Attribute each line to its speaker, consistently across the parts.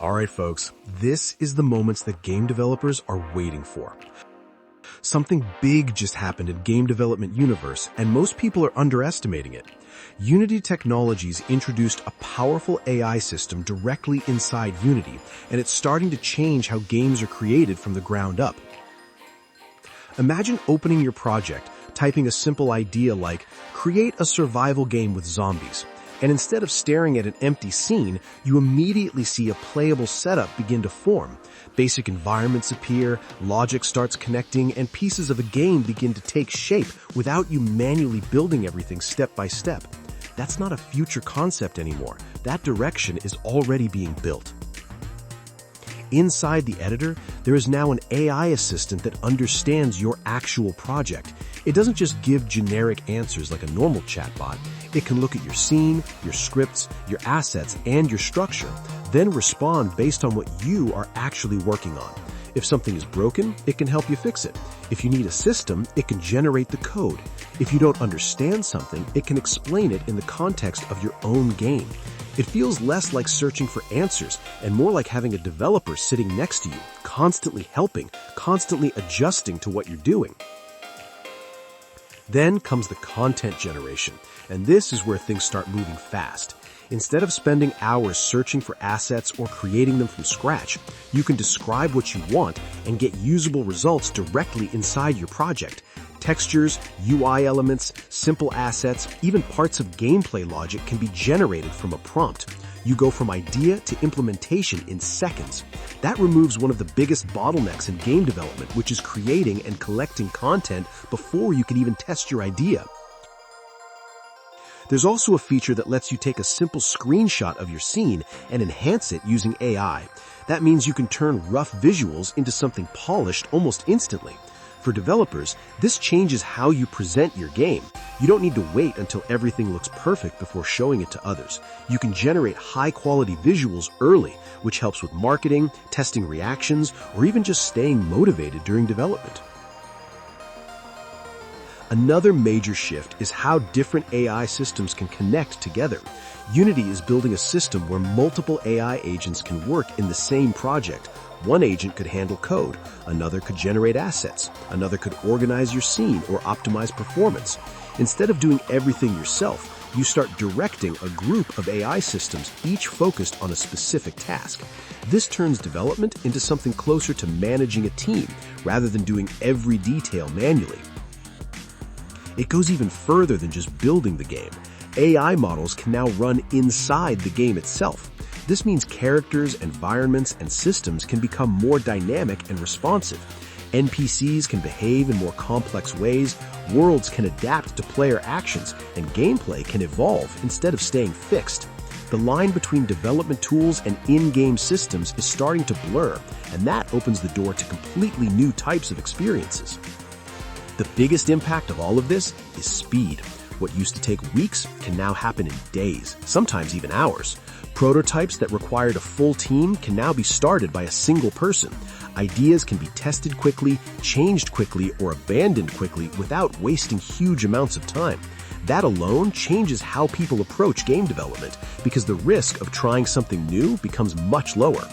Speaker 1: All right, folks, this is the moments that game developers are waiting for. Something big just happened in game development universe, and most people are underestimating it. Unity Technologies introduced a powerful AI system directly inside Unity, and it's starting to change how games are created from the ground up. Imagine opening your project, typing a simple idea like, create a survival game with zombies. And instead of staring at an empty scene, you immediately see a playable setup begin to form. Basic environments appear, logic starts connecting, and pieces of a game begin to take shape without you manually building everything step by step. That's not a future concept anymore. That direction is already being built. Inside the editor, there is now an AI assistant that understands your actual project. It doesn't just give generic answers like a normal chatbot. It can look at your scene, your scripts, your assets, and your structure, then respond based on what you are actually working on. If something is broken, it can help you fix it. If you need a system, it can generate the code. If you don't understand something, it can explain it in the context of your own game. It feels less like searching for answers and more like having a developer sitting next to you, constantly helping, constantly adjusting to what you're doing. Then comes the content generation, and this is where things start moving fast. Instead of spending hours searching for assets or creating them from scratch, you can describe what you want and get usable results directly inside your project. Textures, UI elements, simple assets, even parts of gameplay logic can be generated from a prompt. You go from idea to implementation in seconds. That removes one of the biggest bottlenecks in game development, which is creating and collecting content before you can even test your idea. There's also a feature that lets you take a simple screenshot of your scene and enhance it using AI. That means you can turn rough visuals into something polished almost instantly. For developers, this changes how you present your game. You don't need to wait until everything looks perfect before showing it to others. You can generate high-quality visuals early, which helps with marketing, testing reactions, or even just staying motivated during development. Another major shift is how different AI systems can connect together. Unity is building a system where multiple AI agents can work in the same project. One agent could handle code, another could generate assets, another could organize your scene or optimize performance. Instead of doing everything yourself, you start directing a group of AI systems, each focused on a specific task. This turns development into something closer to managing a team, rather than doing every detail manually. It goes even further than just building the game. AI models can now run inside the game itself. This means characters, environments, and systems can become more dynamic and responsive. NPCs can behave in more complex ways, worlds can adapt to player actions, and gameplay can evolve instead of staying fixed. The line between development tools and in-game systems is starting to blur, and that opens the door to completely new types of experiences. The biggest impact of all of this is speed. What used to take weeks can now happen in days, sometimes even hours. Prototypes that required a full team can now be started by a single person. Ideas can be tested quickly, changed quickly, or abandoned quickly without wasting huge amounts of time. That alone changes how people approach game development because the risk of trying something new becomes much lower.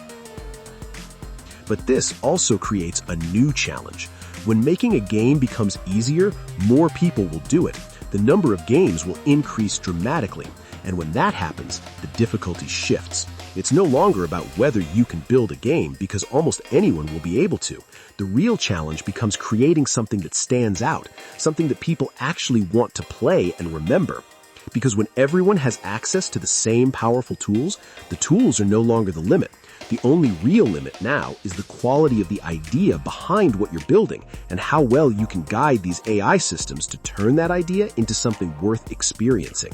Speaker 1: But this also creates a new challenge. When making a game becomes easier, more people will do it. The number of games will increase dramatically. And when that happens, the difficulty shifts. It's no longer about whether you can build a game because almost anyone will be able to. The real challenge becomes creating something that stands out, something that people actually want to play and remember. Because when everyone has access to the same powerful tools, the tools are no longer the limit. The only real limit now is the quality of the idea behind what you're building and how well you can guide these AI systems to turn that idea into something worth experiencing.